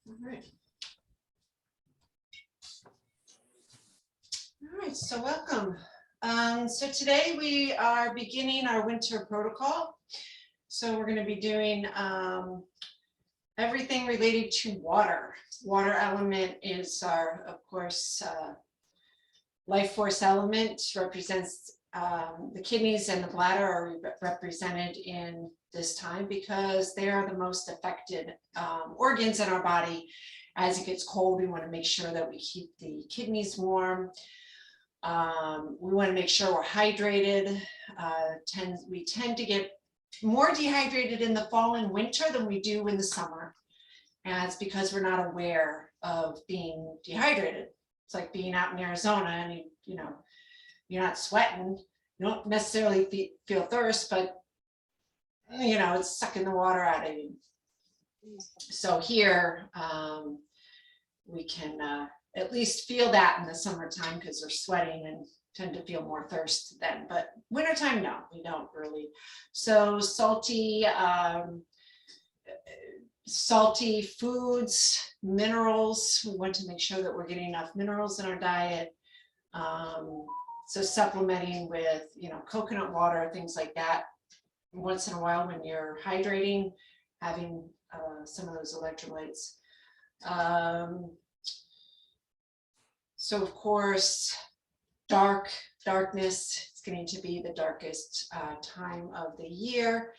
All right. All right, so welcome. So today we are beginning our winter protocol. So we're going to be doing everything related to water. Water element is our, of course, life force element, represents the kidneys and the bladder are represented in this time because they are the most affected organs in our body. As it gets cold, we want to make sure that we keep the kidneys warm. We want to make sure we're hydrated. We tend to get more dehydrated in the fall and winter than we do in the summer. And it's because we're not aware of being dehydrated. It's like being out in Arizona and you know, you're not sweating. You don't necessarily feel thirst, but you know, it's sucking the water out of you. So here, we can at least feel that in the summertime because we're sweating and tend to feel more thirst then, but wintertime, no, we don't really. So salty foods, minerals, we want to make sure that we're getting enough minerals in our diet. So supplementing with, you know, coconut water, things like that. Once in a while when you're hydrating, having some of those electrolytes. So of course, darkness, it's going to be the darkest time of the year.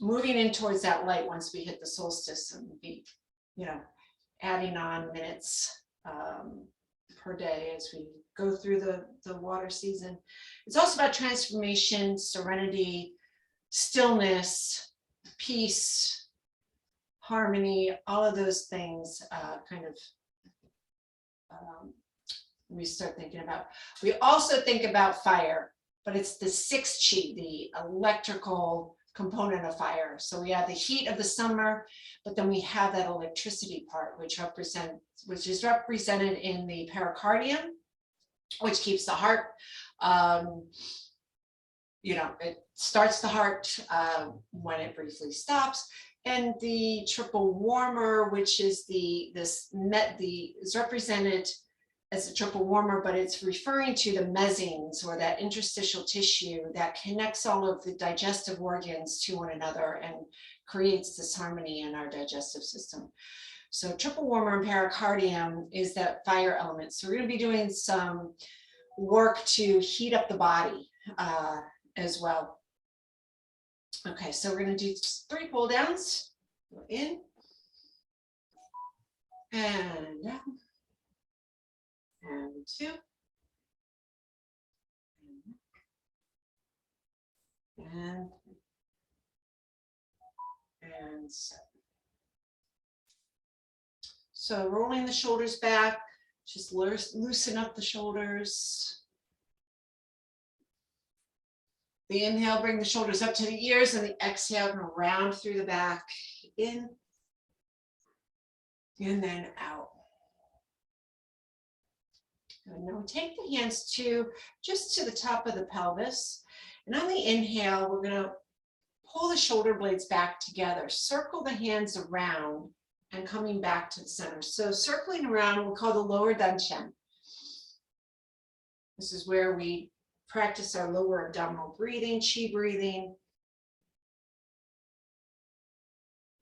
Moving in towards that light once we hit the solstice and be, you know, adding on minutes per day as we go through the water season. It's also about transformation, serenity, stillness, peace, harmony, all of those things we start thinking about. We also think about fire, but it's the 6 chi, the electrical component of fire. So we have the heat of the summer, but then we have that electricity part, which is represented in the pericardium, which keeps the heart, you know, it starts the heart when it briefly stops. And the triple warmer, which is is represented as a triple warmer, but it's referring to the mesenes, or that interstitial tissue that connects all of the digestive organs to one another and creates this harmony in our digestive system. So triple warmer and pericardium is that fire element. So we're going to be doing some work to heat up the body as well. Okay, so we're going to do 3 pull downs. Go in and down. And 2. And 7. So rolling the shoulders back, just loosen up the shoulders. The inhale, bring the shoulders up to the ears, and the exhale, and around through the back, in, and then out. And now take the hands just to the top of the pelvis. And on the inhale, we're going to pull the shoulder blades back together, circle the hands around, and coming back to the center. So circling around, we'll call the lower dantian. This is where we practice our lower abdominal breathing, chi breathing.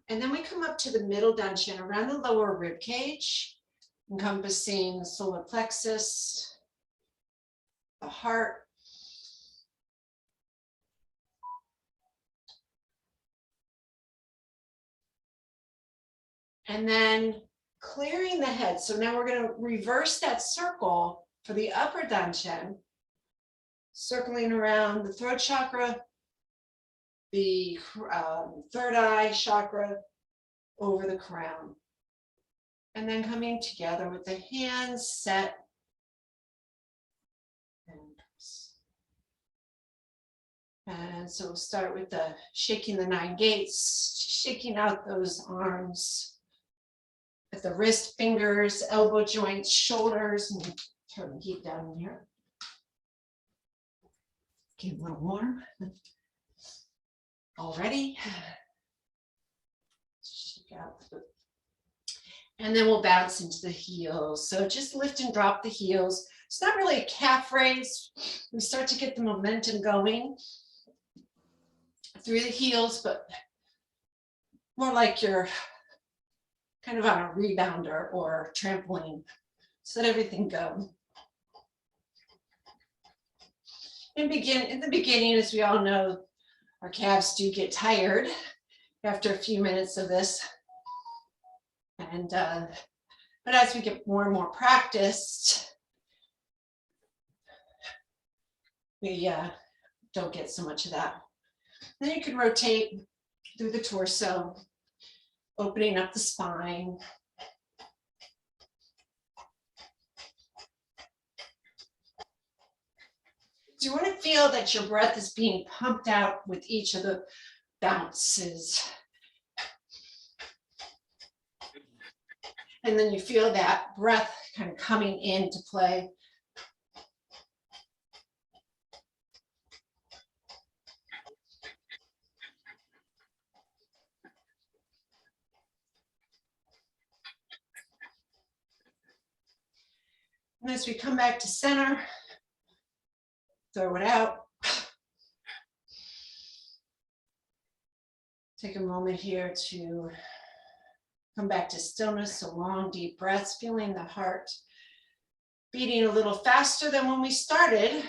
And then we come up to the middle dantian around the lower rib cage, encompassing the solar plexus, the heart, and then clearing the head. So now we're going to reverse that circle for the upper dantian, circling around the throat chakra, the third eye chakra, over the crown. And then coming together with the hands set and press. And so we'll start with the shaking the 9 gates, shaking out those arms with the wrist, fingers, elbow joints, shoulders, and turn the heat down here. Get a little warm. All ready? Shake out the And then we'll bounce into the heels. So just lift and drop the heels. It's not really a calf raise. We start to get the momentum going through the heels, but more like you're kind of on a rebounder or trampoline. So let everything go. In the beginning, as we all know, our calves do get tired after a few minutes of this. And but as we get more and more practiced, we don't get so much of that. Then you can rotate through the torso, opening up the spine. So you want to feel that your breath is being pumped out with each of the bounces. And then you feel that breath kind of coming into play. And as we come back to center, throw it out. Take a moment here to come back to stillness, so long, deep breaths, feeling the heart beating a little faster than when we started.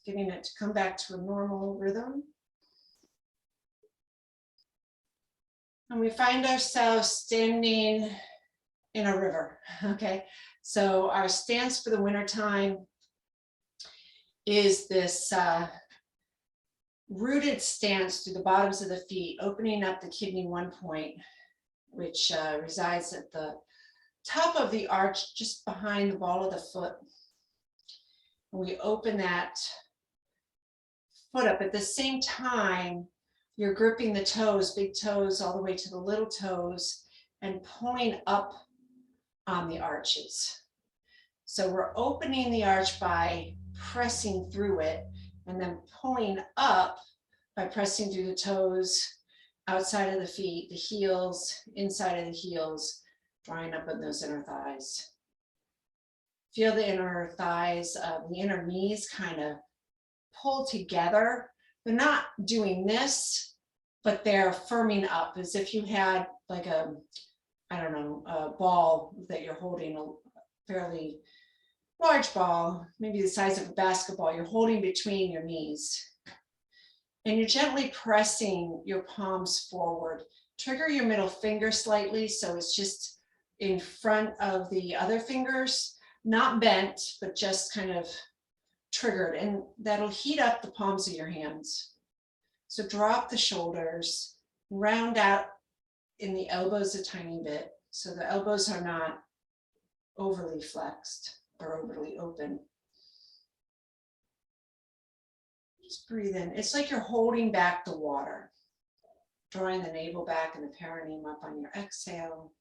Getting it to come back to a normal rhythm. And we find ourselves standing in a river, okay? So our stance for the wintertime is this rooted stance through the bottoms of the feet, opening up the kidney 1 point, which resides at the top of the arch, just behind the ball of the foot. And we open that foot up. At the same time, you're gripping the toes, big toes, all the way to the little toes, and pulling up on the arches. So we're opening the arch by pressing through it, and then pulling up by pressing through the toes, outside of the feet, the heels, inside of the heels, drawing up on those inner thighs. Feel the inner thighs, the inner knees kind of pull together. They're not doing this, but they're firming up as if you had like a, I don't know, a ball that you're holding, a fairly large ball, maybe the size of a basketball, you're holding between your knees. And you're gently pressing your palms forward. Trigger your middle finger slightly, so it's just in front of the other fingers, not bent, but just kind of triggered, and that'll heat up the palms of your hands. So drop the shoulders, round out in the elbows a tiny bit, so the elbows are not overly flexed or overly open. Just breathe in. It's like you're holding back the water, drawing the navel back and the perineum up on your exhale.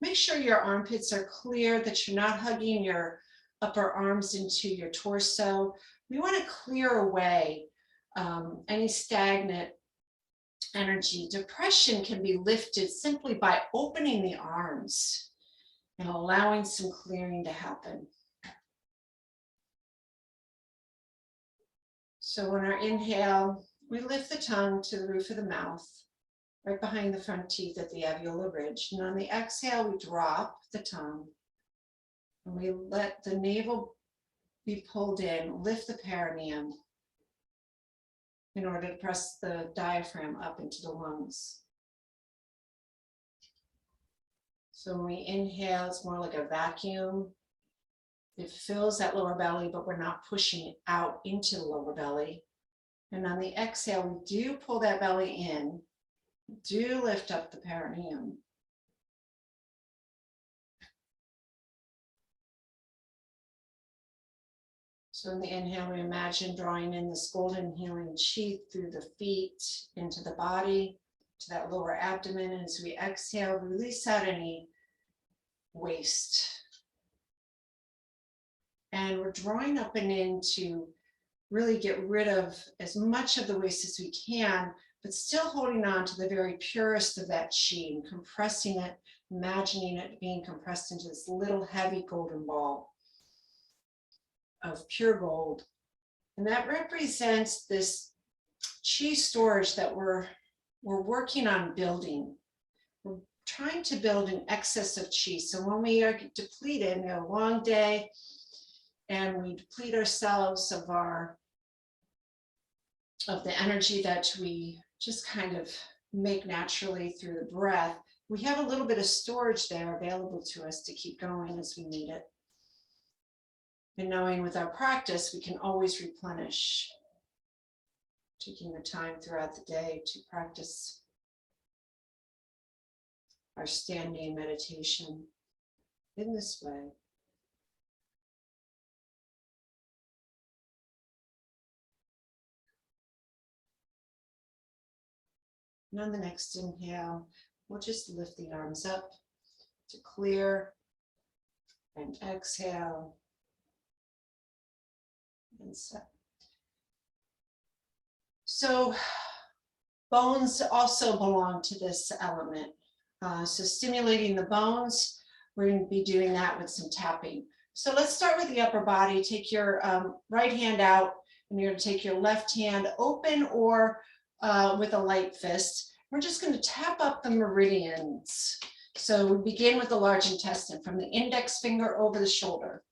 Make sure your armpits are clear, that you're not hugging your upper arms into your torso. We want to clear away any stagnant energy. Depression can be lifted simply by opening the arms and allowing some clearing to happen. So on our inhale, we lift the tongue to the roof of the mouth, right behind the front teeth at the alveolar ridge. And on the exhale, we drop the tongue and we let the navel be pulled in, lift the perineum in order to press the diaphragm up into the lungs. So when we inhale, it's more like a vacuum. It fills that lower belly, but we're not pushing it out into the lower belly. And on the exhale, we do pull that belly in, do lift up the perineum. So in the inhale, we imagine drawing in this golden healing sheath through the feet, into the body, to that lower abdomen. And as we exhale, release out any waste. And we're drawing up and in to really get rid of as much of the waste as we can but still holding on to the very purest of that chi and compressing it, imagining it being compressed into this little heavy golden ball of pure gold. And that represents this chi storage that we're working on building. We're trying to build an excess of chi. So when we are depleted, we have a long day and we deplete ourselves of the energy that we just kind of make naturally through the breath, we have a little bit of storage there available to us to keep going as we need it. And knowing with our practice, we can always replenish, taking the time throughout the day to practice our standing meditation in this way. And on the next inhale, we'll just lift the arms up to clear and exhale and set. So bones also belong to this element. So stimulating the bones, we're going to be doing that with some tapping. So let's start with the upper body. Take your right hand out and you're going to take your left hand open or with a light fist. We're just going to tap up the meridians. So we begin with the large intestine from the index finger over the shoulder.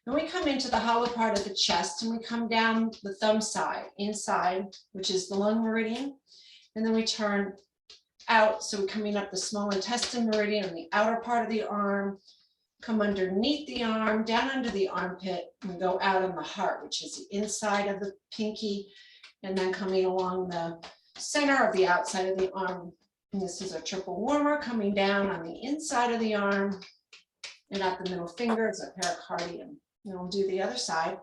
Then we come into the hollow part of the chest and we come down the thumb side, inside, which is the lung meridian. And then we turn out. So we're coming up the small intestine meridian on the outer part of the arm, come underneath the arm, down under the armpit, and go out on the heart, which is the inside of the pinky, and then coming along the center of the outside of the arm. And this is a triple warmer coming down on the inside of the arm and at the middle finger is a pericardium. And we'll do the other side.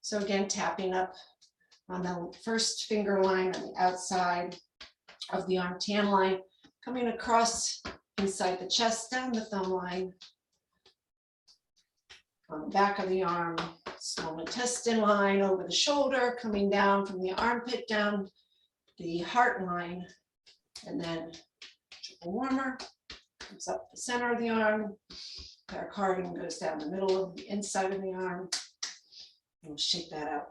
So again, tapping up on the first finger line on the outside of the arm tan line, coming across inside the chest down the thumb line, on the back of the arm, small intestine line over the shoulder, coming down from the armpit down the heart line, and then triple warmer comes up the center of the arm, pericardium goes down the middle of the inside of the arm, and we'll shake that out.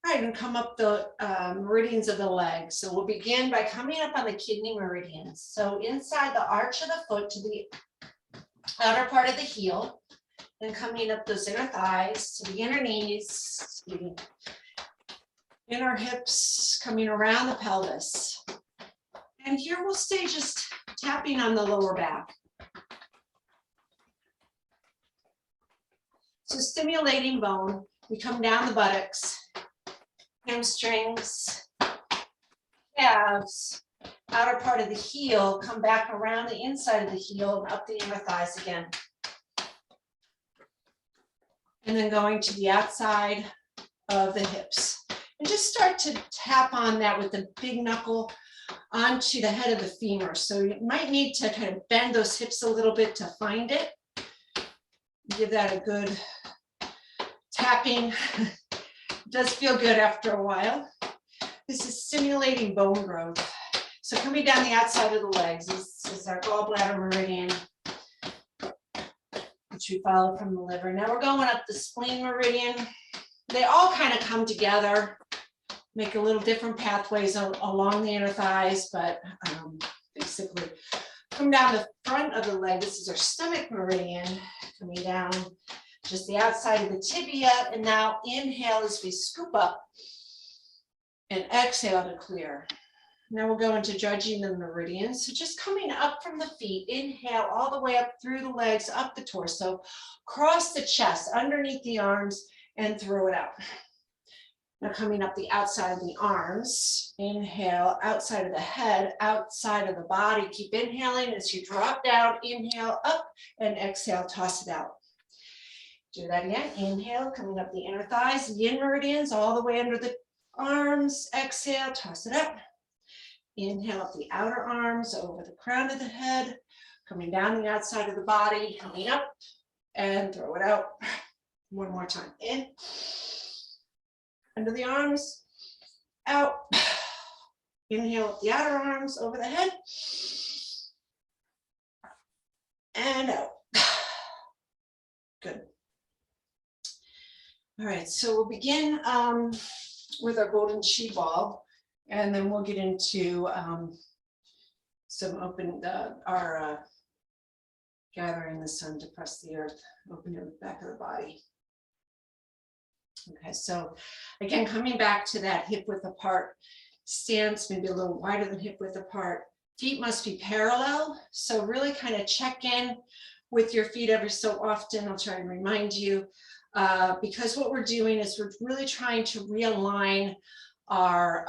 All right, and come up the meridians of the legs. So we'll begin by coming up on the kidney meridians. So inside the arch of the foot to the outer part of the heel, then coming up those inner thighs to the inner knees, inner hips, coming around the pelvis. And here we'll stay just tapping on the lower back. So stimulating bone, we come down the buttocks, hamstrings, calves, outer part of the heel, come back around the inside of the heel and up the inner thighs again. And then going to the outside of the hips. And just start to tap on that with the big knuckle onto the head of the femur. So you might need to kind of bend those hips a little bit to find it. Give that a good tapping. It does feel good after a while. This is stimulating bone growth. So coming down the outside of the legs, this is our gallbladder meridian, which we follow from the liver. Now we're going up the spleen meridian. They all kind of come together, make a little different pathways along the inner thighs, but basically come down the front of the leg. This is our stomach meridian, coming down just the outside of the tibia. And now inhale as we scoop up and exhale to clear. Now we'll go into judging the meridians. So just coming up from the feet, inhale all the way up through the legs, up the torso, cross the chest, underneath the arms, and throw it out. Now coming up the outside of the arms, inhale, outside of the head, outside of the body. Keep inhaling as you drop down, inhale up, and exhale, toss it out. Do that again, inhale, coming up the inner thighs, yin meridians, all the way under the arms, exhale, toss it up. Inhale up the outer arms, over the crown of the head, coming down the outside of the body, coming up, and throw it out. One more time, in, under the arms, out, Inhale with the outer arms over the head. And out. Good. All right, so we'll begin with our golden chi ball, and then we'll get into some open, our gathering the sun to press the earth, open the back of the body. Okay, so again, coming back to that hip width apart stance, maybe a little wider than hip width apart. Feet must be parallel, so really kind of check in with your feet every so often. I'll try and remind you, because what we're doing is we're really trying to realign our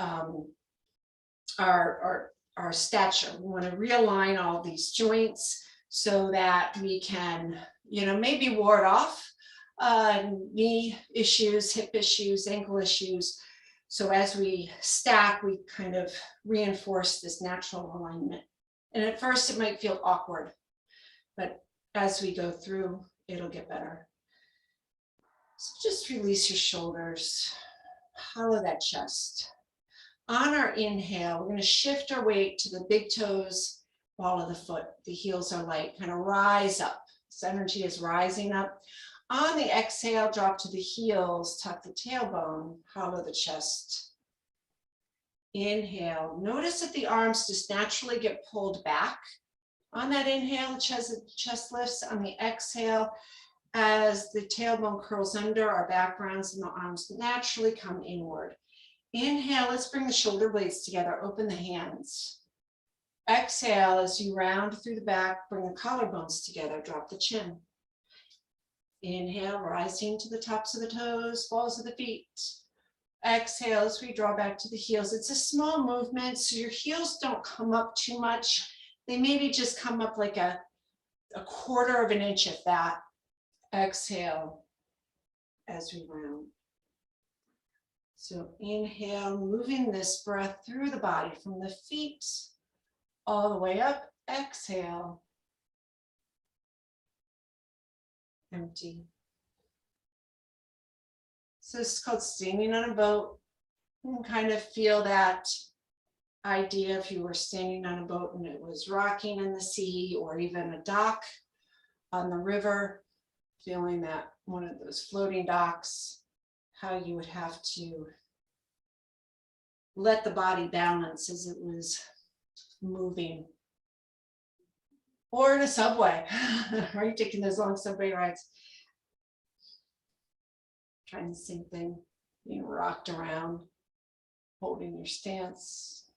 stature. We want to realign all these joints so that we can, you know, maybe ward off knee issues, hip issues, ankle issues. So as we stack, we kind of reinforce this natural alignment. And at first it might feel awkward, but as we go through, it'll get better. So just release your shoulders, hollow that chest. On our inhale, we're going to shift our weight to the big toes, ball of the foot. The heels are light, kind of rise up. This energy is rising up. On the exhale, drop to the heels, tuck the tailbone, hollow the chest. Inhale, notice that the arms just naturally get pulled back. On that inhale, the chest lifts. On the exhale, as the tailbone curls under, our back rounds and the arms naturally come inward. Inhale, let's bring the shoulder blades together, open the hands. Exhale, as you round through the back, bring the collarbones together, drop the chin. Inhale, rising to the tops of the toes, balls of the feet. Exhale, as we draw back to the heels. It's a small movement, so your heels don't come up too much. They maybe just come up like a quarter of an inch, if that. Exhale, as we round. So inhale, moving this breath through the body from the feet all the way up. Exhale. Empty. So this is called standing on a boat. You can kind of feel that idea if you were standing on a boat and it was rocking in the sea, or even a dock on the river, feeling that one of those floating docks, how you would have to let the body balance as it was moving. Or in a subway, are you taking those long subway rides? Trying the same thing, being rocked around, holding your stance.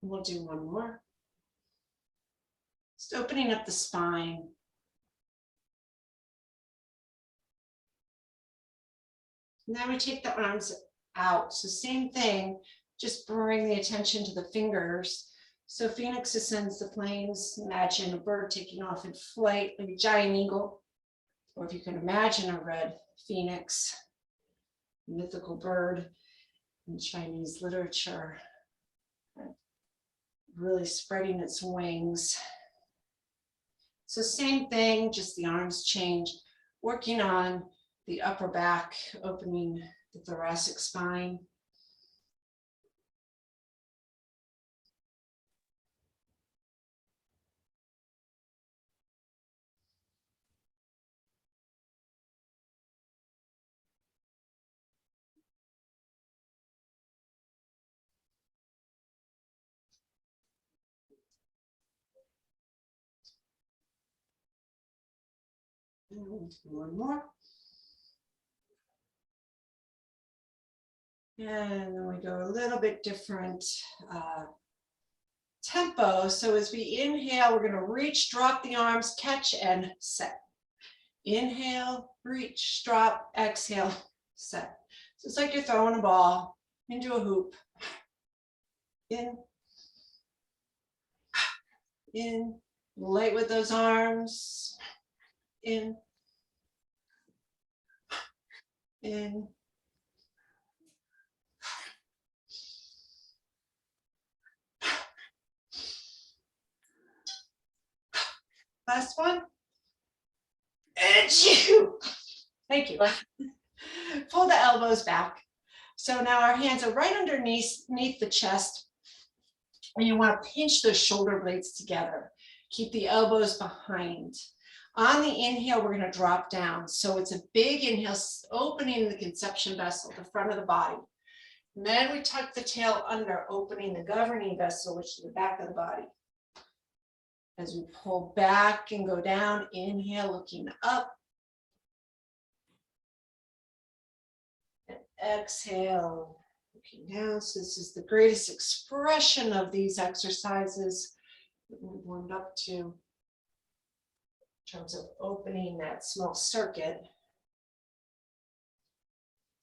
We'll do one more. Just opening up the spine. Now we take the arms out. So same thing, just bring the attention to the fingers. So Phoenix ascends the plains. Imagine a bird taking off in flight, like a giant eagle. Or if you can imagine a red phoenix, mythical bird in Chinese literature, really spreading its wings. So same thing, just the arms change, working on the upper back, opening the thoracic spine. And one more. And then we go a little bit different tempo. So as we inhale, we're going to reach, drop the arms, catch, and set. Inhale, reach, drop, exhale, set. So it's like you're throwing a ball into a hoop. In, light with those arms. In. Last one. And you. Thank you. Pull the elbows back. So now our hands are right underneath the chest. And you want to pinch those shoulder blades together. Keep the elbows behind. On the inhale, we're going to drop down. So it's a big inhale, opening the conception vessel, the front of the body. And then we tuck the tail under, opening the governing vessel, which is the back of the body. As we pull back and go down, inhale, looking up. And exhale, looking down. So this is the greatest expression of these exercises that we've warmed up to in terms of opening that small circuit.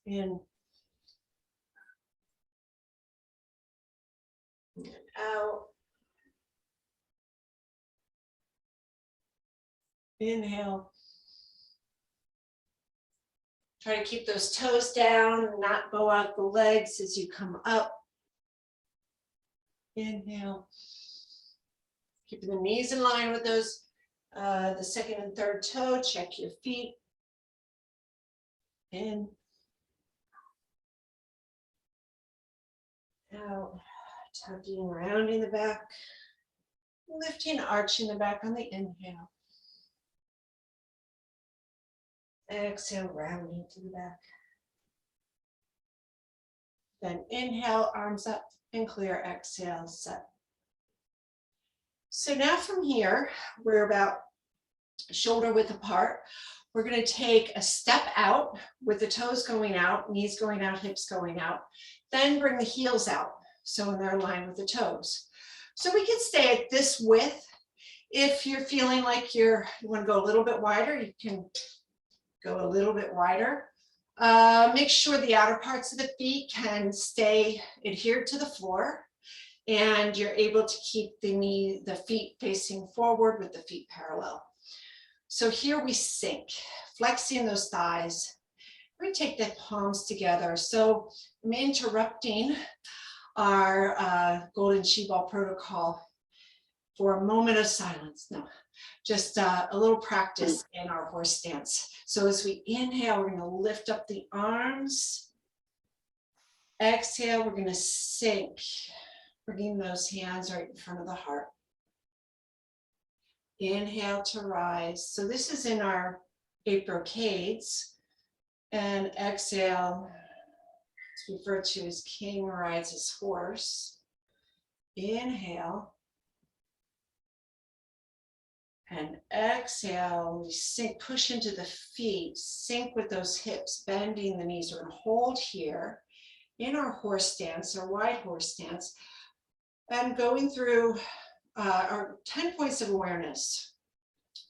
In and out. Inhale. Try to keep those toes down, not bow out the legs as you come up. Inhale. Keeping the knees in line with those, the second and third toe. Check your feet. In. Out. Tucking, rounding the back. Lifting, arching the back on the inhale. Exhale, rounding to the back. Then inhale, arms up and clear. Exhale, set. So now from here, we're about shoulder width apart. We're going to take a step out with the toes going out, knees going out, hips going out. Then bring the heels out, so they're in line with the toes. So we can stay at this width. If you're feeling like you want to go a little bit wider, you can go a little bit wider. Make sure the outer parts of the feet can stay adhered to the floor, and you're able to keep the feet facing forward with the feet parallel. So here we sink, flexing those thighs. We're going to take the palms together. So I'm interrupting our Golden Chi Ball protocol for a moment of silence. No, just a little practice in our horse stance. So as we inhale, we're going to lift up the arms. Exhale, we're going to sink, bringing those hands right in front of the heart. Inhale to rise. So this is in our 8 brocades. And exhale, it's referred to as king rides his horse. Inhale. And exhale, we sink, push into the feet, sink with those hips, bending the knees. We're going to hold here in our horse stance, our wide horse stance, and going through our 10 points of awareness,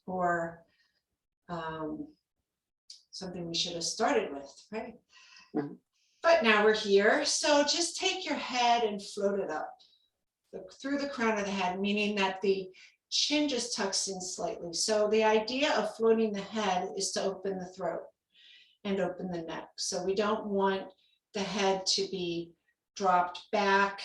or something we should have started with, right? Mm-hmm. But now we're here. So just take your head and float it up through the crown of the head, meaning that the chin just tucks in slightly. So the idea of floating the head is to open the throat and open the neck. So we don't want the head to be dropped back,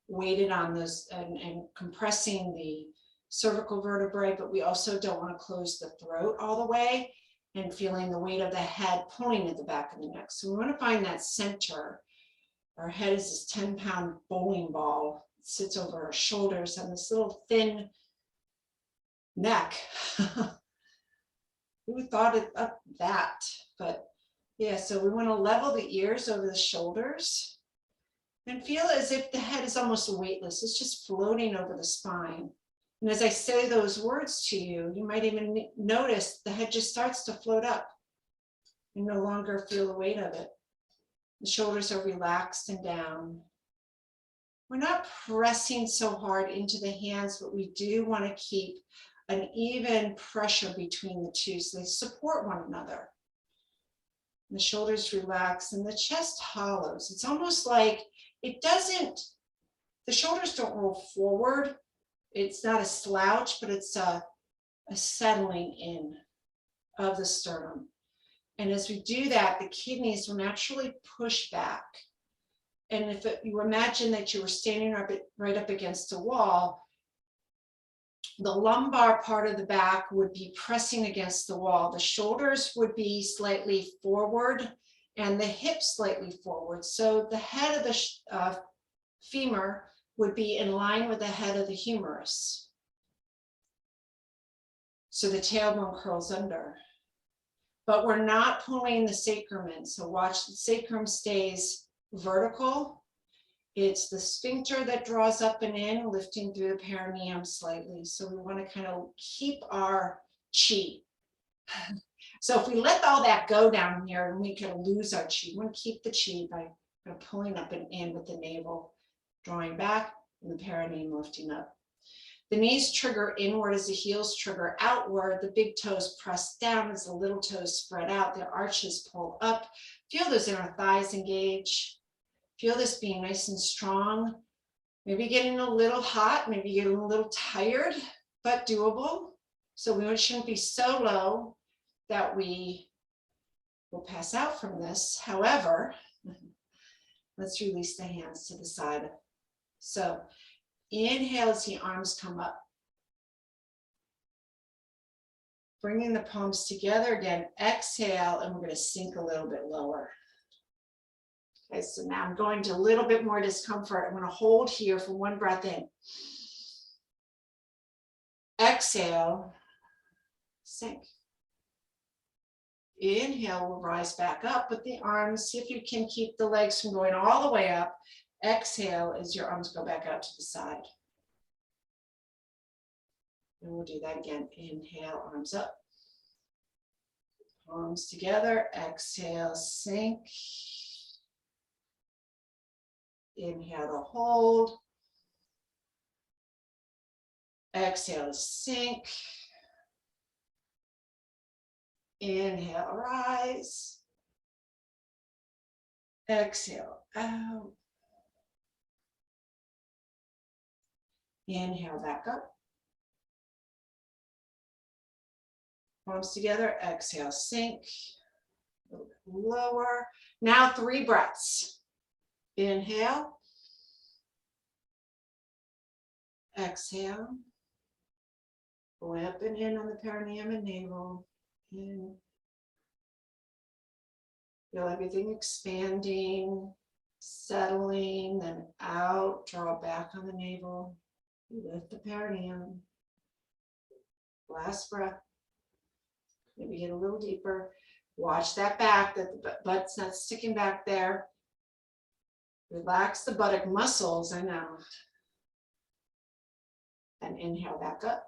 weighted on those and compressing the cervical vertebrae, but we also don't want to close the throat all the way and feeling the weight of the head pulling at the back of the neck. So we want to find that center. Our head is this 10-pound bowling ball. It sits over our shoulders on this little thin neck. Who thought of that? But yeah, so we want to level the ears over the shoulders and feel as if the head is almost weightless. It's just floating over the spine. And as I say those words to you, you might even notice the head just starts to float up. You no longer feel the weight of it. The shoulders are relaxed and down. We're not pressing so hard into the hands, but we do want to keep an even pressure between the two so they support one another. The shoulders relax and the chest hollows. It's almost like the shoulders don't roll forward. It's not a slouch, but it's a settling in of the sternum. And as we do that, the kidneys will naturally push back. And if you imagine that you were standing right up against a wall, the lumbar part of the back would be pressing against the wall. The shoulders would be slightly forward and the hips slightly forward. So the head of the femur would be in line with the head of the humerus. So the tailbone curls under. But we're not pulling the sacrum in. So watch, the sacrum stays vertical. It's the sphincter that draws up and in, lifting through the perineum slightly. So we want to kind of keep our chi. So if we let all that go down here, and we can lose our chi. We want to keep the chi by pulling up and in with the navel, drawing back, and the perineum lifting up. The knees trigger inward as the heels trigger outward. The big toes press down as the little toes spread out. The arches pull up. Feel those inner thighs engage. Feel this being nice and strong. Maybe getting a little hot, maybe getting a little tired, but doable. So we shouldn't be so low that we will pass out from this. However, let's release the hands to the side. So inhale as the arms come up. Bringing the palms together again, exhale, and we're going to sink a little bit lower. Okay, so now I'm going to a little bit more discomfort. I'm going to hold here for one breath in. Exhale, sink. Inhale, we'll rise back up with the arms. See if you can keep the legs from going all the way up. Exhale as your arms go back out to the side. And we'll do that again. Inhale, arms up. Palms together. Exhale, sink. Inhale to hold. Exhale to sink. Inhale, rise. Exhale, out. Inhale, back up. Palms together, exhale, sink. A little bit lower. Now 3 breaths. Inhale. Exhale. Go up and in on the perineum and navel. In. Feel everything expanding, settling, then out. Draw back on the navel. Lift the perineum. Last breath. Maybe get a little deeper. Watch that back, that the butt's not sticking back there. Relax the buttock muscles, I know. And inhale back up.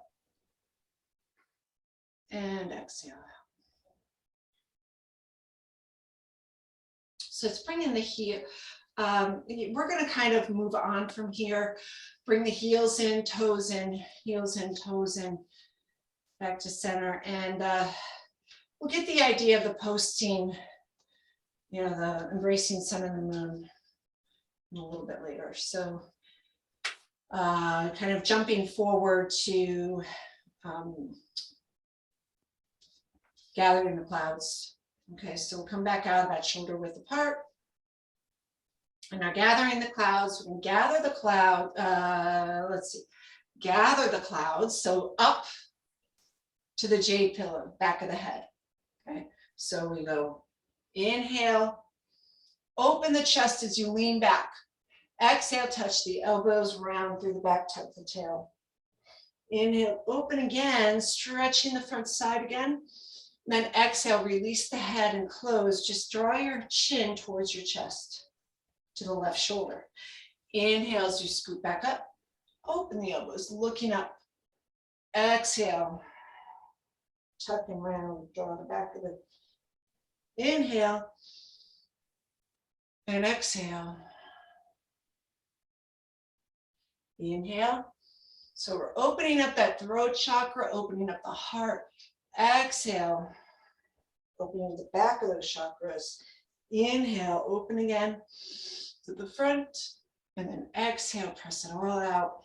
And exhale out. So it's bringing the heel. We're going to kind of move on from here. Bring the heels in, toes in, heels in, toes in, back to center. And we'll get the idea of the posting, you know, the embracing sun and the moon a little bit later. So kind of jumping forward to gathering the clouds. Okay, so we'll come back out about shoulder width apart. And now gathering the clouds, we can gather the cloud, let's see, gather the clouds. So up to the jade pillar, back of the head. Okay, so we go inhale, open the chest as you lean back. Exhale, touch the elbows round through the back, tuck the tail. Inhale, open again, stretching the front side again. Then exhale, release the head and close. Just draw your chin towards your chest to the left shoulder. Inhale as you scoot back up. Open the elbows, looking up. Exhale, tucking round, draw the back of the. Inhale and exhale. Inhale. So we're opening up that throat chakra, opening up the heart. Exhale, opening the back of those chakras. Inhale, open again to the front, and then exhale, press it all out.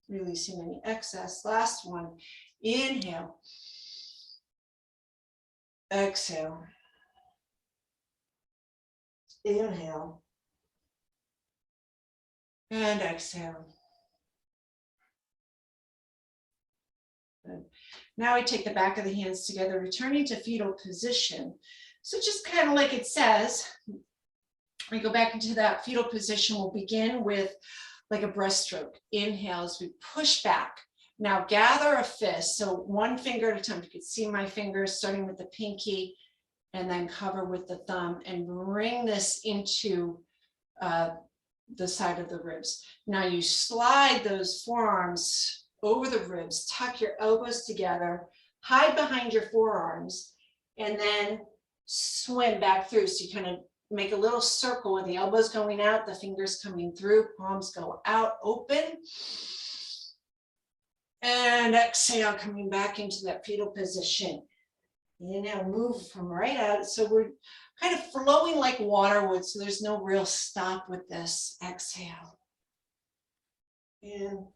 Releasing any excess. Last one, inhale. Exhale. Inhale. And exhale. Good. Now we take the back of the hands together, returning to fetal position. So just kind of like it says, We go back into that fetal position. We'll begin with like a breaststroke. Inhale as we push back. Now gather a fist. So one finger at a time. You can see my fingers starting with the pinky and then cover with the thumb and bring this into the side of the ribs. Now you slide those forearms over the ribs, tuck your elbows together, hide behind your forearms, and then swim back through. So you kind of make a little circle with the elbows going out, the fingers coming through, palms go out, open. And exhale, coming back into that fetal position. Inhale, move from right out. So we're kind of flowing like water would, so there's no real stop with this. Exhale. And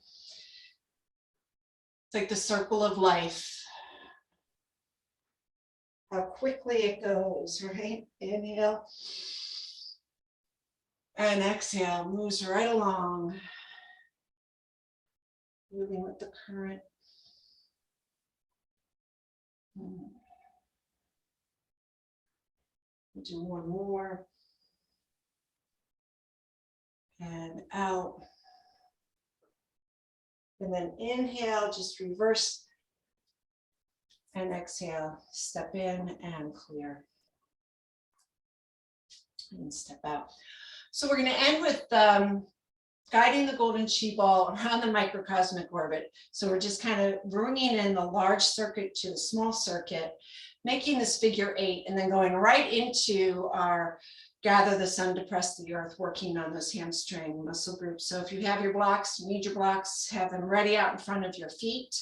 it's like the circle of life. How quickly it goes, right? Inhale. And exhale, moves right along. Moving with the current. We'll do one more. And out. And then inhale, just reverse. And exhale, step in and clear. And step out. So we're going to end with guiding the golden chi ball around the microcosmic orbit. So we're just kind of bringing in the large circuit to the small circuit, making this figure 8, and then going right into our gather the sun, depress the earth, working on those hamstring muscle groups. So if you have your blocks, you need your blocks, have them ready out in front of your feet.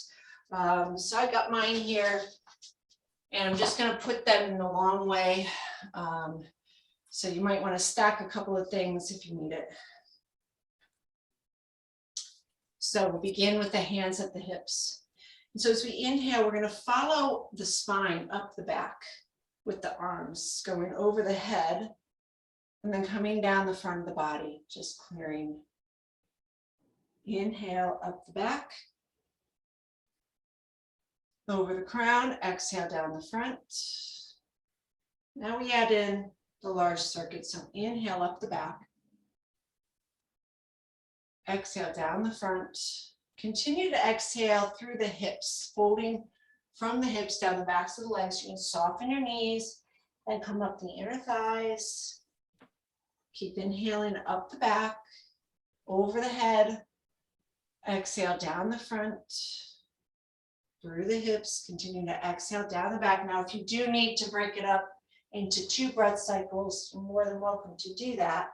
So I got mine here, and I'm just going to put them in the long way. So you might want to stack a couple of things if you need it. So we'll begin with the hands at the hips. And so as we inhale, we're going to follow the spine up the back with the arms going over the head and then coming down the front of the body, just clearing. Inhale up the back, over the crown, exhale down the front. Now we add in the large circuit. So inhale up the back. Exhale down the front. Continue to exhale through the hips, folding from the hips down the backs of the legs. You can soften your knees and come up the inner thighs. Keep inhaling up the back, over the head. Exhale down the front, through the hips. Continue to exhale down the back. Now, if you do need to break it up into 2 breath cycles, you're more than welcome to do that.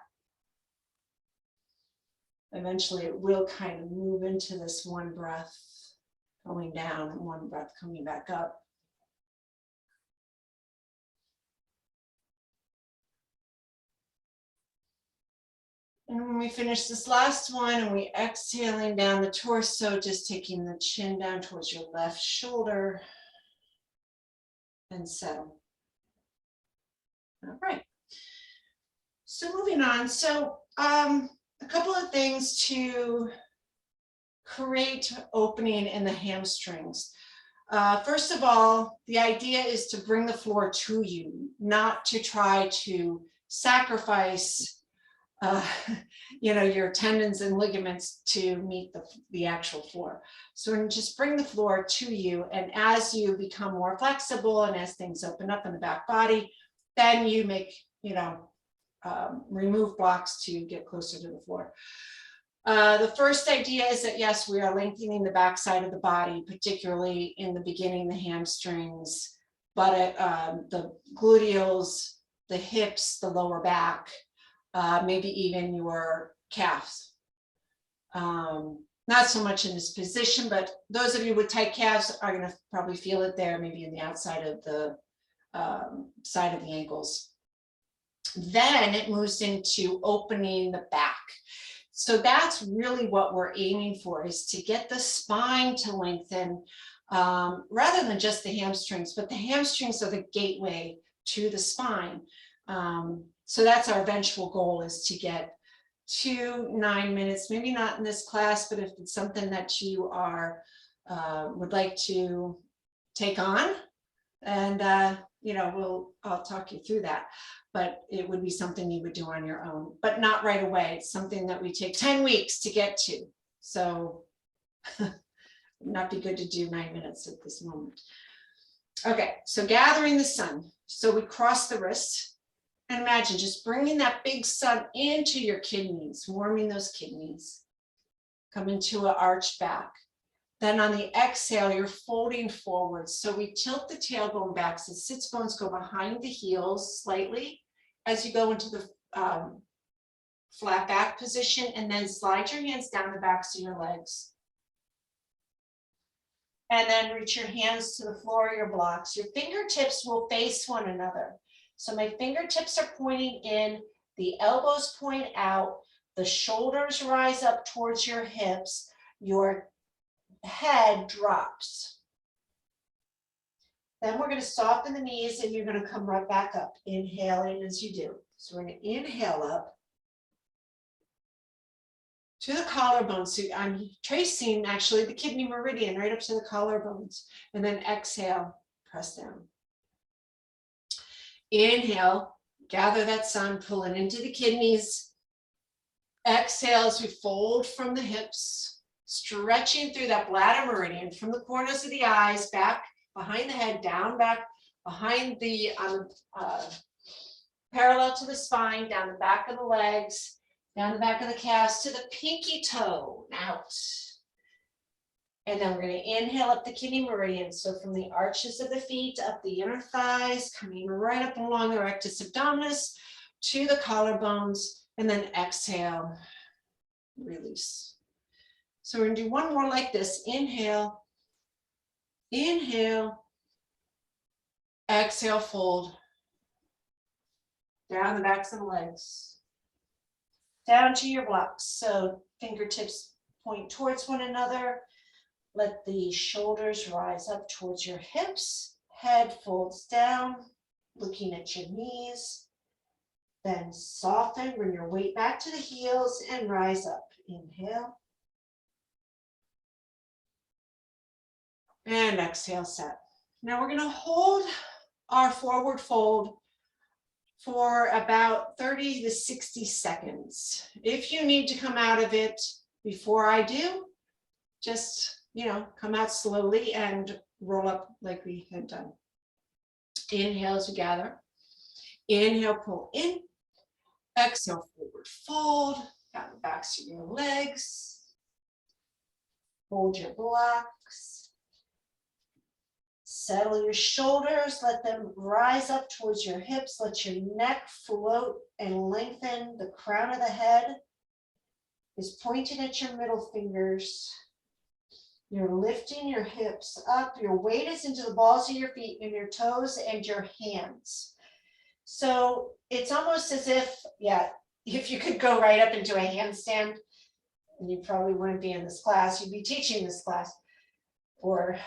Eventually it will kind of move into this one breath going down and one breath coming back up. And when we finish this last one and we exhaling down the torso, just taking the chin down towards your left shoulder and settle. All right. So moving on. So a couple of things to create opening in the hamstrings. First of all, the idea is to bring the floor to you, not to try to sacrifice your tendons and ligaments to meet the actual floor. So just bring the floor to you, and as you become more flexible and as things open up in the back body, then you make, remove blocks to get closer to the floor. The first idea is that yes, we are lengthening the back side of the body, particularly in the beginning, the hamstrings, but the gluteals, the hips, the lower back, maybe even your calves. Not so much in this position, but those of you with tight calves are going to probably feel it there, maybe in the outside of the side of the ankles. Then it moves into opening the back. So that's really what we're aiming for, is to get the spine to lengthen rather than just the hamstrings, but the hamstrings are the gateway to the spine. So that's our eventual goal, is to get to 9 minutes, maybe not in this class, but if it's something that you are would like to take on and I'll talk you through that, but it would be something you would do on your own, but not right away. It's something that we take 10 weeks to get to. So not be good to do 9 minutes at this moment. Okay, so gathering the sun. So we cross the wrist and imagine just bringing that big sun into your kidneys, warming those kidneys. Come into an arched back. Then on the exhale, you're folding forward. So we tilt the tailbone back so the sits bones go behind the heels slightly as you go into the flat back position, and then slide your hands down the backs of your legs. And then reach your hands to the floor of your blocks. Your fingertips will face one another. So my fingertips are pointing in, the elbows point out, the shoulders rise up towards your hips, your head drops. Then we're going to soften the knees and you're going to come right back up, inhaling as you do. So we're going to inhale up to the collarbones. So I'm tracing actually the kidney meridian right up to the collarbones, and then exhale, press down. Inhale, gather that sun, pulling into the kidneys. Exhale as we fold from the hips, stretching through that bladder meridian from the corners of the eyes, back behind the head, down back behind the parallel to the spine, down the back of the legs, down the back of the calves to the pinky toe, out. And then we're going to inhale up the kidney meridian. So from the arches of the feet, up the inner thighs, coming right up along the rectus abdominis to the collarbones, and then exhale, release. So we're going to do one more like this. Inhale, inhale, exhale, fold. Down the backs of the legs. Down to your blocks. So fingertips point towards one another. Let the shoulders rise up towards your hips. Head folds down, looking at your knees. Then soften, bring your weight back to the heels and rise up. Inhale. And exhale, set. Now we're going to hold our forward fold for about 30 to 60 seconds. If you need to come out of it before I do, just, come out slowly and roll up like we had done. Inhale as we gather. Inhale, pull in. Exhale, forward fold. Down the backs of your legs. Hold your blocks. Settle your shoulders, let them rise up towards your hips, let your neck float and lengthen. The crown of the head is pointed at your middle fingers. You're lifting your hips up, your weight is into the balls of your feet and your toes and your hands. So it's almost as if, if you could go right up into a handstand, and you probably wouldn't be in this class, you'd be teaching this class or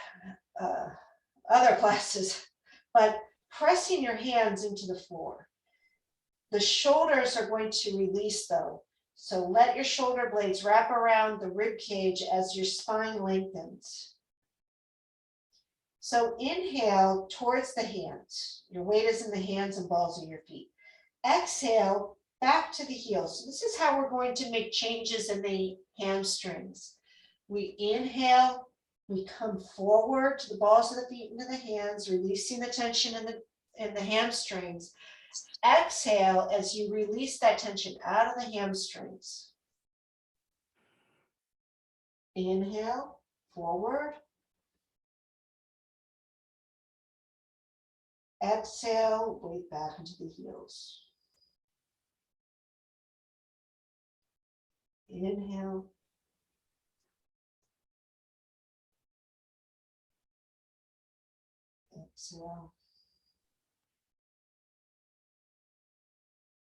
other classes, but pressing your hands into the floor. The shoulders are going to release though. So let your shoulder blades wrap around the rib cage as your spine lengthens. So inhale towards the hands. Your weight is in the hands and balls of your feet. Exhale back to the heels. So this is how we're going to make changes in the hamstrings. We inhale. We come forward to the balls of the feet into the hands, releasing the tension in the hamstrings. Exhale as you release that tension out of the hamstrings. Inhale, forward. Exhale, weight back into the heels. Inhale. Exhale.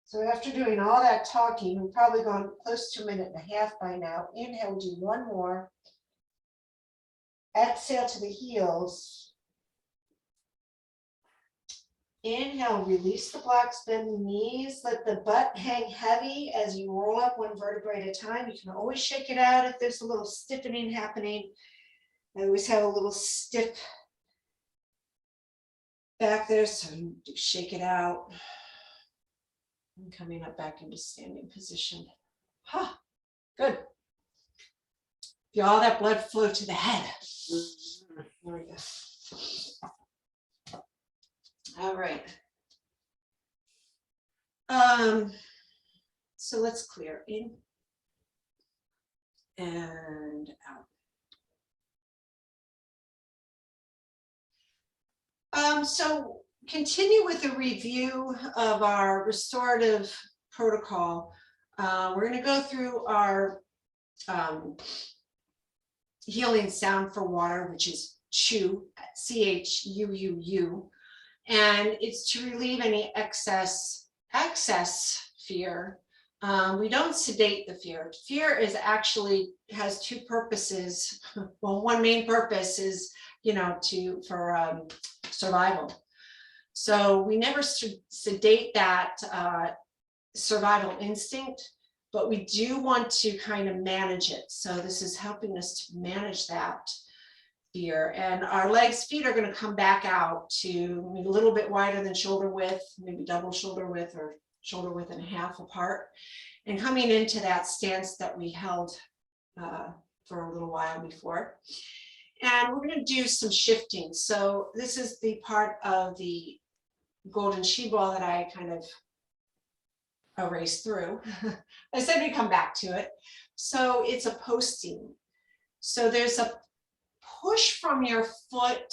So after doing all that talking, we've probably gone close to 1.5 minutes by now. Inhale, do one more. Exhale to the heels. Inhale, release the blocks, bend the knees, let the butt hang heavy as you roll up one vertebrae at a time. You can always shake it out if there's a little stiffening happening. I always have a little stiff back there, so shake it out. And coming up back into standing position. Huh, good. Feel all that blood flow to the head. There we go. All right. So let's clear in and out. So continue with a review of our restorative protocol. We're going to go through our healing sound for water, which is CHUU, C-H-U-U-U, and it's to relieve any excess fear. We don't sedate the fear. Fear is actually has two purposes. Well, one main purpose is, for survival. So we never sedate that survival instinct, but we do want to kind of manage it. So this is helping us to manage that fear. And our feet are going to come back out to a little bit wider than shoulder width, maybe double shoulder width or shoulder width and a half apart, and coming into that stance that we held for a little while before. And we're going to do some shifting. So this is the part of the golden chi ball that I kind of erased through. I said we'd come back to it. So it's a posting. So there's a push from your foot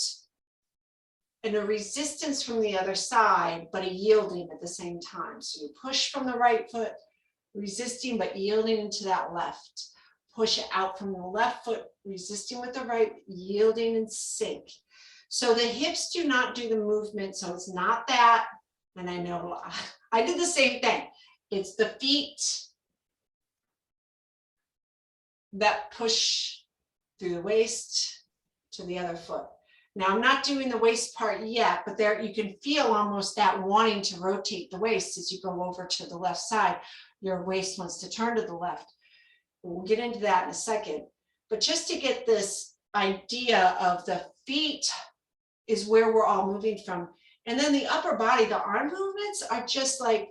and a resistance from the other side, but a yielding at the same time. So you push from the right foot, resisting but yielding into that left. Push it out from the left foot, resisting with the right, yielding and sink. So the hips do not do the movement. So it's not that. And I know I did the same thing. It's the feet that push through the waist to the other foot. Now I'm not doing the waist part yet, but there you can feel almost that wanting to rotate the waist as you go over to the left side. Your waist wants to turn to the left. We'll get into that in a second. But just to get this idea of the feet is where we're all moving from. And then the upper body, the arm movements are just like,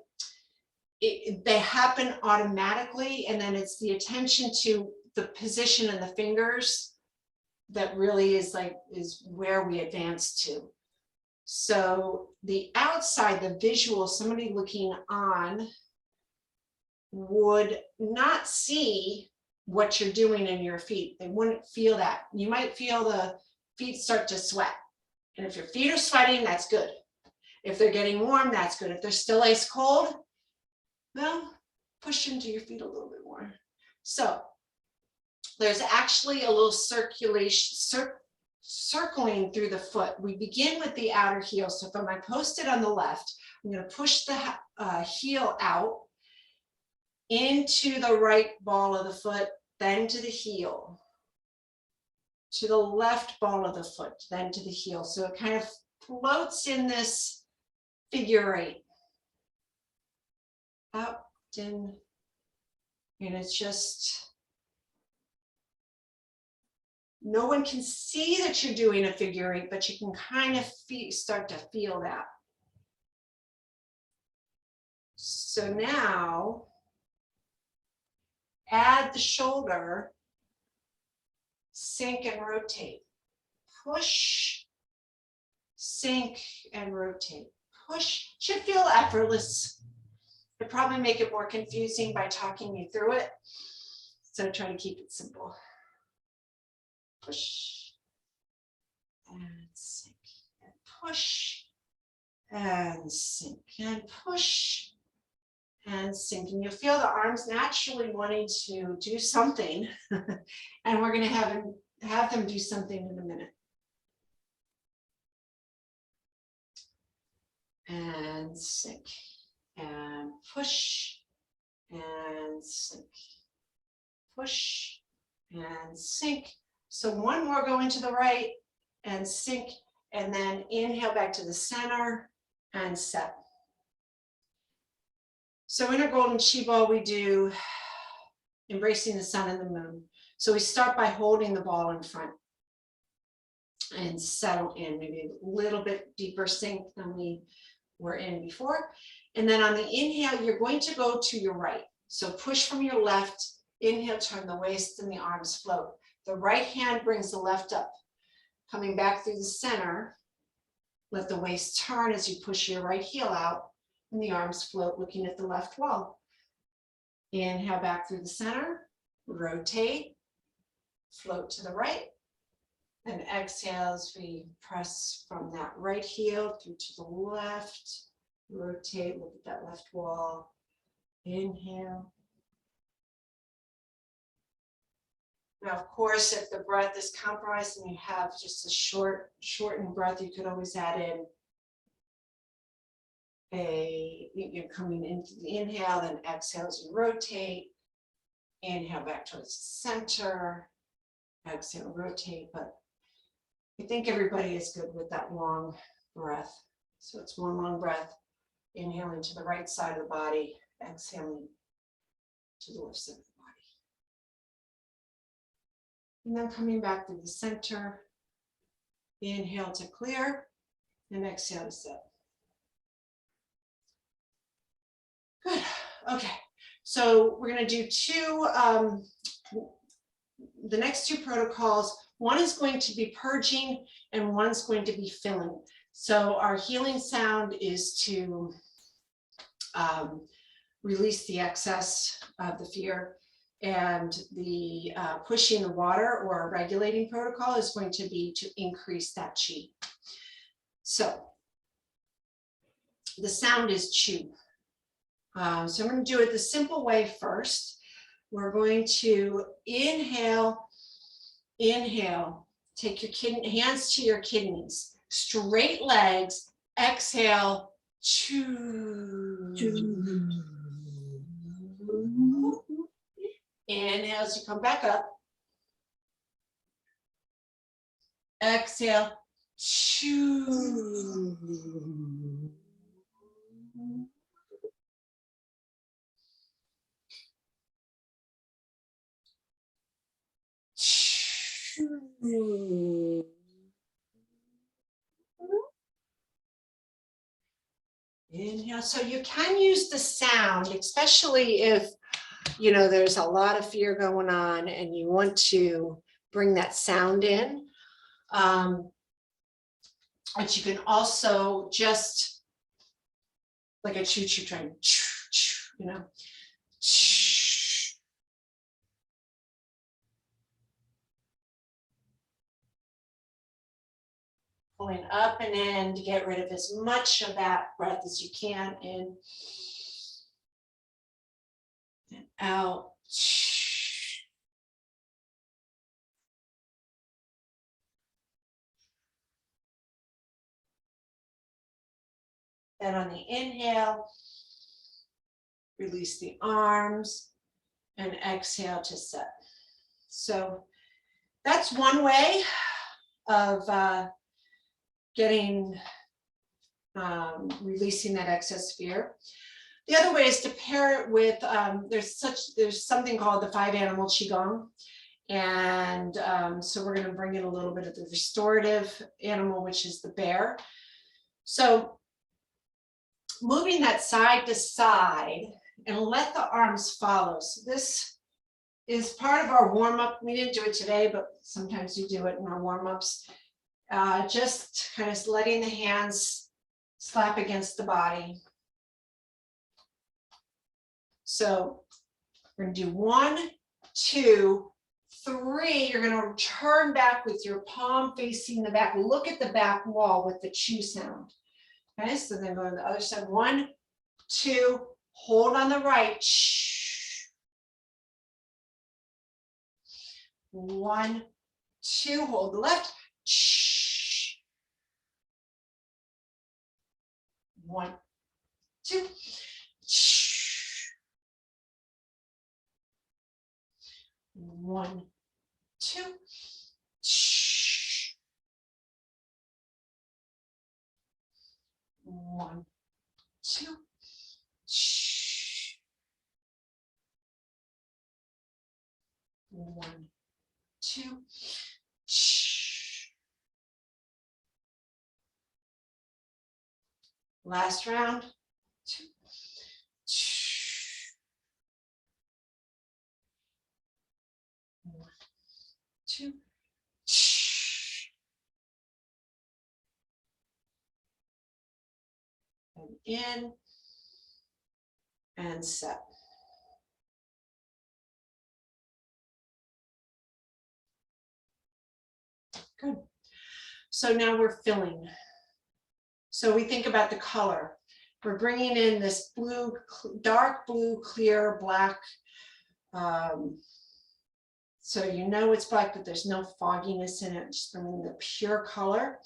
they happen automatically. And then it's the attention to the position and the fingers that really is where we advance to. So the outside, the visual, somebody looking on would not see what you're doing in your feet. They wouldn't feel that. You might feel the feet start to sweat. And if your feet are sweating, that's good. If they're getting warm, that's good. If they're still ice cold, well, push into your feet a little bit more. So there's actually a little circulation, circling through the foot. We begin with the outer heel. So if I'm posted on the left, I'm going to push the heel out into the right ball of the foot, then to the heel, to the left ball of the foot, then to the heel. So it kind of floats in this figure eight. Up, in, and it's just, no one can see that you're doing a figure eight, but you can kind of start to feel that. So now, add the shoulder, sink and rotate. Push, sink and rotate. Push, should feel effortless. I'd probably make it more confusing by talking you through it. So try to keep it simple. Push and sink and push and sink and push and sink. And you'll feel the arms naturally wanting to do something. And we're going to have them do something in a minute. And sink and push and sink. Push and sink. So one more going to the right and sink, and then inhale back to the center and set. So in our golden chi ball, we do embracing the sun and the moon. So we start by holding the ball in front. and settle in, maybe a little bit deeper sink than we were in before. And then on the inhale, you're going to go to your right. So push from your left, inhale, turn the waist and the arms float. The right hand brings the left up. Coming back through the center, let the waist turn as you push your right heel out and the arms float looking at the left wall. Inhale back through the center, rotate, float to the right, and exhale as we press from that right heel through to the left, rotate, look at that left wall, inhale. Now, of course, if the breath is compromised and you have just a shortened breath, you could always add in you're coming into the inhale, then exhale as you rotate, inhale back towards the center, exhale, rotate, but I think everybody is good with that long breath. So it's one long breath, inhaling to the right side of the body, exhaling to the left side of the body. And then coming back through the center, inhale to clear, and exhale to set. Good, okay. So we're gonna do the next two protocols. One is going to be purging and one's going to be filling. So our healing sound is to release the excess of the fear, and the pushing the water or regulating protocol is going to be to increase that chi. So the sound is chu. So I'm going to do it the simple way first. We're going to inhale, inhale, take your hands to your kidneys, straight legs, exhale, chew. Inhale as you come back up. Exhale, chew. Inhale. So you can use the sound, especially if, you know, there's a lot of fear going on and you want to bring that sound in. But you can also just like a choo-choo train, you know. Pulling up and in to get rid of as much of that breath as you can. In and out. Then on the inhale, release the arms and exhale to set. So that's one way of releasing that excess fear. The other way is to pair it with, there's something called the 5 animal qigong. And so we're going to bring in a little bit of the restorative animal, which is the bear. So moving that side to side and let the arms follow. So this is part of our warm-up. We didn't do it today, but sometimes you do it in our warm-ups. Just kind of letting the hands slap against the body. So we're going to do 1, 2, 3. You're going to turn back with your palm facing the back. Look at the back wall with the chew sound. Okay, so then go to the other side. 1, 2, hold on the right. 1, 2, hold the left. 1, 2. 1, 2. 1, 2. 1, 2. Last round. 2, 2, and in, and set. Good. So now we're filling. So we think about the color. We're bringing in this blue, dark blue, clear black. So you know it's black, but there's no fogginess in it. Just bringing the pure color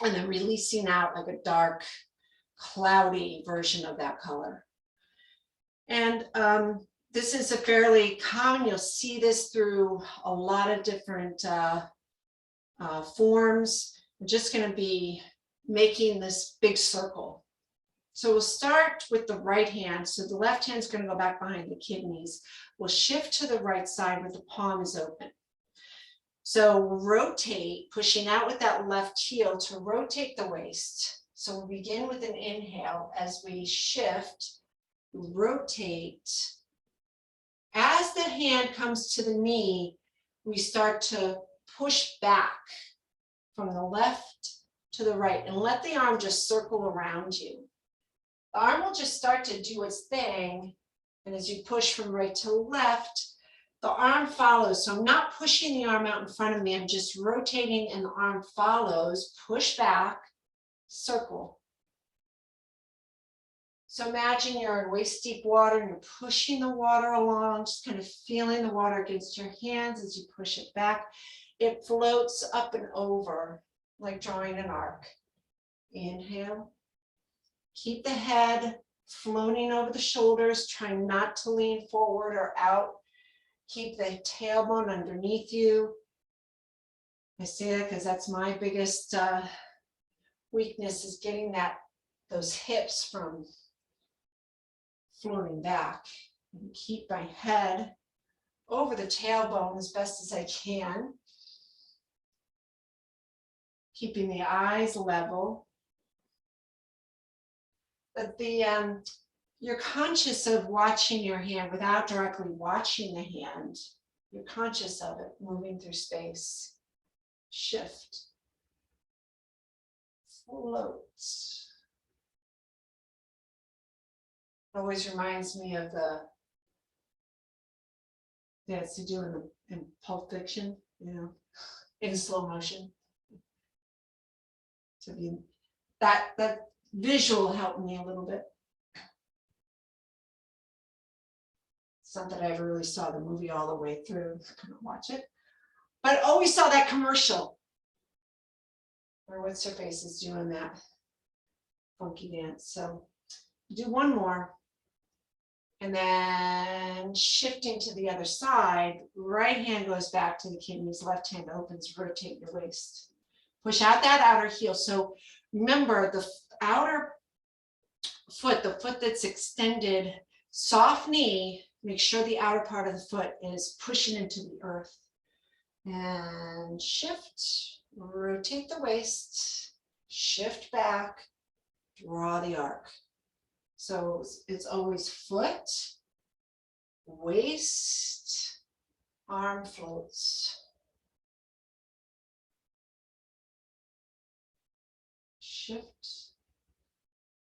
and then releasing out like a dark, cloudy version of that color. And this is a fairly common, you'll see this through a lot of different forms. We're just going to be making this big circle. So we'll start with the right hand. So the left hand is going to go back behind the kidneys. We'll shift to the right side where the palm is open. So rotate, pushing out with that left heel to rotate the waist. So we'll begin with an inhale as we shift, rotate. As the hand comes to the knee, we start to push back from the left to the right and let the arm just circle around you. The arm will just start to do its thing. And as you push from right to left, the arm follows. So I'm not pushing the arm out in front of me. I'm just rotating and the arm follows. Push back, circle. So imagine you're in waist deep water and you're pushing the water along, just kind of feeling the water against your hands as you push it back. It floats up and over like drawing an arc. Inhale. Keep the head floating over the shoulders, trying not to lean forward or out. Keep the tailbone underneath you. I say that because that's my biggest weakness, is getting those hips from floating back. And keep my head over the tailbone as best as I can. Keeping the eyes level. But you're conscious of watching your hand without directly watching the hand. You're conscious of it moving through space. Shift. Float. Always reminds me of it's to do in Pulp Fiction, in slow motion. To be that visual helped me a little bit. It's not that I ever really saw the movie all the way through. I couldn't watch it, but always saw that commercial where what's her face is doing that funky dance. So do one more, and then shifting to the other side. Right hand goes back to the kidneys. Left hand opens. Rotate your waist. Push out that outer heel. So remember the outer foot, the foot that's extended, soft knee, make sure the outer part of the foot is pushing into the earth. And shift, rotate the waist, shift back, draw the arc. So it's always foot, waist, arm floats. Shift,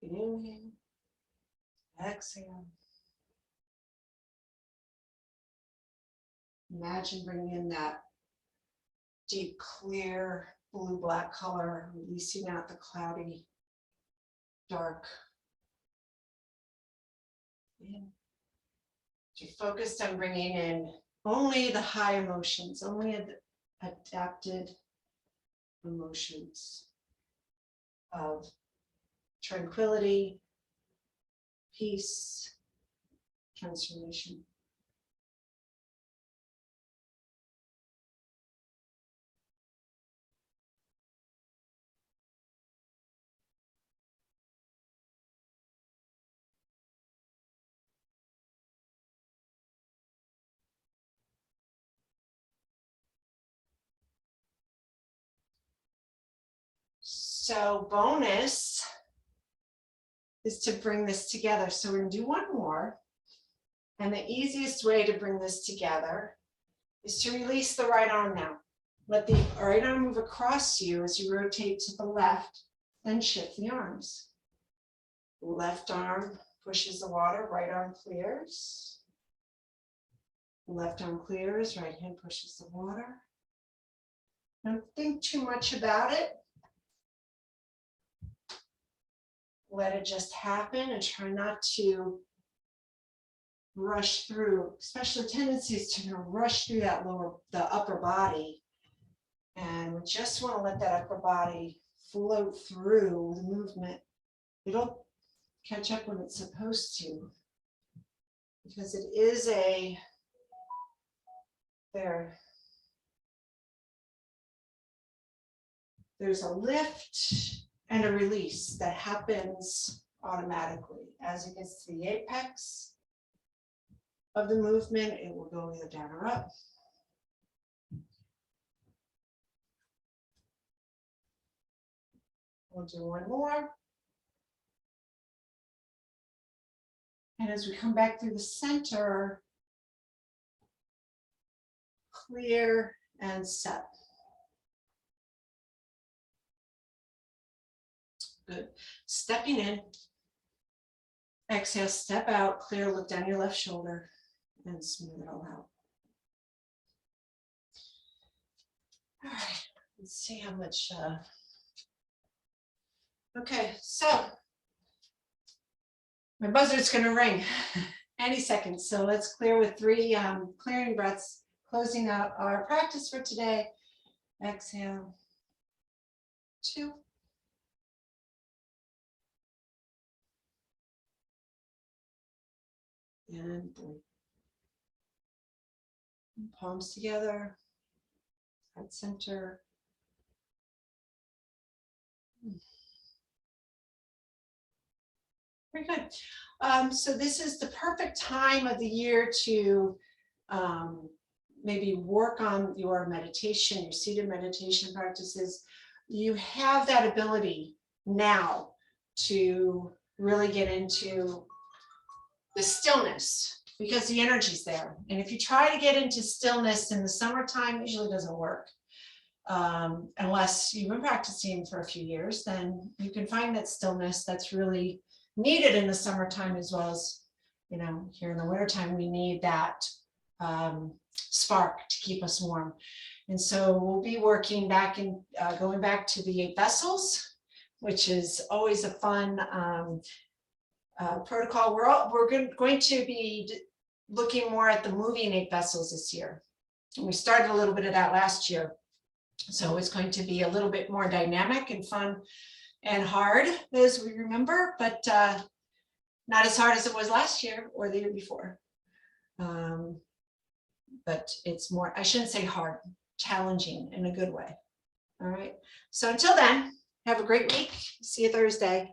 inhale, exhale. Imagine bringing in that deep, clear, blue-black color, releasing out the cloudy, dark. You're focused on bringing in only the high emotions, only adapted emotions of tranquility, peace, transformation. So bonus, is to bring this together. So we're gonna do one more. And the easiest way to bring this together is to release the right arm now. Let the right arm move across you as you rotate to the left, then shift the arms. Left arm pushes the water, right arm clears. Left arm clears, right hand pushes the water. Don't think too much about it. Let it just happen and try not to rush through, especially tendencies to rush through the upper body. And we just want to let that upper body float through the movement. It'll catch up when it's supposed to, because it is there's a lift and a release that happens automatically. As it gets to the apex of the movement, it will go either down or up. We'll do one more. And as we come back through the center, clear and set. Good. Stepping in. Exhale, step out, clear, look down your left shoulder and smooth it all out. All right, let's see how much. Okay, so my buzzer's going to ring any second. So let's clear with 3 clearing breaths, closing out our practice for today. Exhale, 2. And 3. Palms together, heart center. Very good. So this is the perfect time of the year to maybe work on your meditation, your seated meditation practices. You have that ability now to really get into the stillness because the energy's there. And if you try to get into stillness in the summertime, it usually doesn't work. Unless you've been practicing for a few years, then you can find that stillness that's really needed in the summertime, as well as, here in the wintertime, we need that spark to keep us warm. And so we'll be working back in, going back to the 8 vessels, which is always a fun protocol. We're going to be looking more at the moving 8 vessels this year. And we started a little bit of that last year. So it's going to be a little bit more dynamic and fun and hard, as we remember, but not as hard as it was last year or the year before. But it's more, I shouldn't say hard, challenging in a good way. All right. So until then, have a great week. See you Thursday.